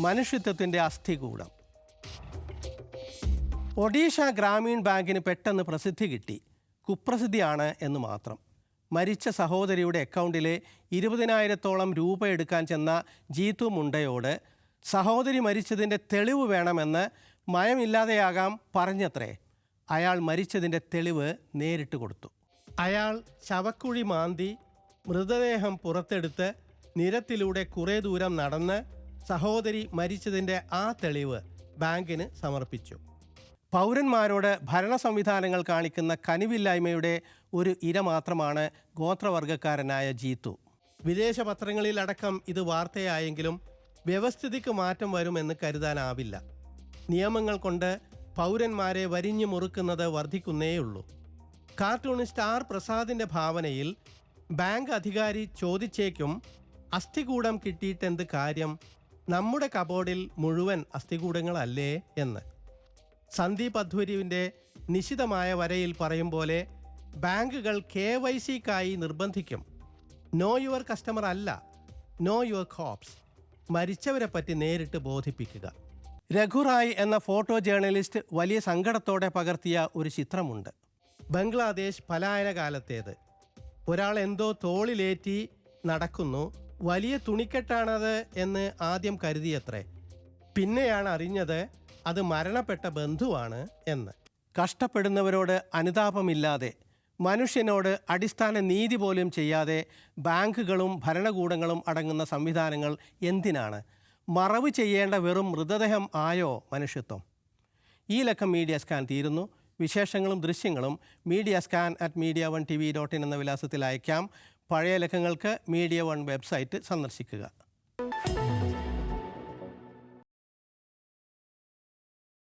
മനുഷ്യത്വത്തിൻ്റെ അസ്ഥികൂടം. ഒഡീഷ ഗ്രാമീൺ ബാങ്കിന് പെട്ടെന്ന് പ്രസിദ്ധി കിട്ടി. കുപ്രസിദ്ധിയാണ് എന്ന് മാത്രം. മരിച്ച സഹോദരിയുടെ അക്കൗണ്ടിലെ 20,000-ഓളം രൂപ എടുക്കാൻ ചെന്ന ജീതു മുണ്ടയോട് സഹോദരി മരിച്ചതിൻ്റെ തെളിവ് വേണമെന്ന് മയമില്ലാതെയാകാം പറഞ്ഞത്രേ. അയാൾ മരിച്ചതിൻ്റെ തെളിവ് നേരിട്ട് കൊടുത്തു. അയാൾ ശവക്കുഴി മാന്തി മൃതദേഹം പുറത്തെടുത്ത് നിരത്തിലൂടെ കുറേ ദൂരം നടന്ന് സഹോദരി മരിച്ചതിൻ്റെ ആ തെളിവ് ബാങ്കിന് സമർപ്പിച്ചു. പൗരന്മാരോട് ഭരണ സംവിധാനങ്ങൾ കാണിക്കുന്ന കനിവില്ലായ്മയുടെ ഒരു ഇര മാത്രമാണ് ഗോത്രവർഗക്കാരനായ ജീതു. വിദേശ പത്രങ്ങളിലടക്കം ഇത് വാർത്തയായെങ്കിലും വ്യവസ്ഥിതിക്ക് മാറ്റം വരുമെന്ന് കരുതാനാവില്ല. നിയമങ്ങൾ കൊണ്ട് പൗരന്മാരെ വരിഞ്ഞു മുറുക്കുന്നത് വർദ്ധിക്കുന്നേയുള്ളൂ. കാർട്ടൂണിസ്റ്റ് ആർ പ്രസാദിൻ്റെ ഭാവനയിൽ ബാങ്ക് അധികാരി ചോദിച്ചേക്കും, അസ്ഥികൂടം കിട്ടിയിട്ടെന്ത് കാര്യം, നമ്മുടെ കബോർഡിൽ മുഴുവൻ അസ്ഥികൂടങ്ങളല്ലേ എന്ന്. സന്ദീപ് അധ്വരിവിൻ്റെ നിശിതമായ വരയിൽ പറയും പോലെ ബാങ്കുകൾ KYCക്കായി നിർബന്ധിക്കും. നോ യുവർ കസ്റ്റമർ അല്ല, നോ യുവർ കോപ്സ്. മരിച്ചവരെ പറ്റി നേരിട്ട് ബോധിപ്പിക്കുക. രഘുറായ് എന്ന ഫോട്ടോ ജേർണലിസ്റ്റ് വലിയ സങ്കടത്തോടെ പകർത്തിയ ഒരു ചിത്രമുണ്ട്. ബംഗ്ലാദേശ് പലായന കാലത്തേത്. ഒരാൾ എന്തോ തോളിലേറ്റി നടക്കുന്നു. വലിയ തുണിക്കെട്ടാണത് എന്ന് ആദ്യം കരുതിയത്രേ. പിന്നെയാണ് അറിഞ്ഞത് അത് മരണപ്പെട്ട ബന്ധുവാണ് എന്ന്. കഷ്ടപ്പെടുന്നവരോട് അനുതാപമില്ലാതെ, മനുഷ്യനോട് അടിസ്ഥാന നീതി പോലും ചെയ്യാതെ ബാങ്കുകളും ഭരണകൂടങ്ങളും അടങ്ങുന്ന സംവിധാനങ്ങൾ എന്തിനാണ്? മറവ് ചെയ്യേണ്ട വെറും മൃതദേഹം ആയോ മനുഷ്യത്വം? ഈ ലക്കം മീഡിയ സ്കാൻ തീരുന്നു. വിശേഷങ്ങളും ദൃശ്യങ്ങളും mediascan@media1tv.in എന്ന വിലാസത്തിൽ അയക്കാം. പഴയ ലക്കങ്ങൾക്ക് Media1 വെബ്സൈറ്റ് സന്ദർശിക്കുക.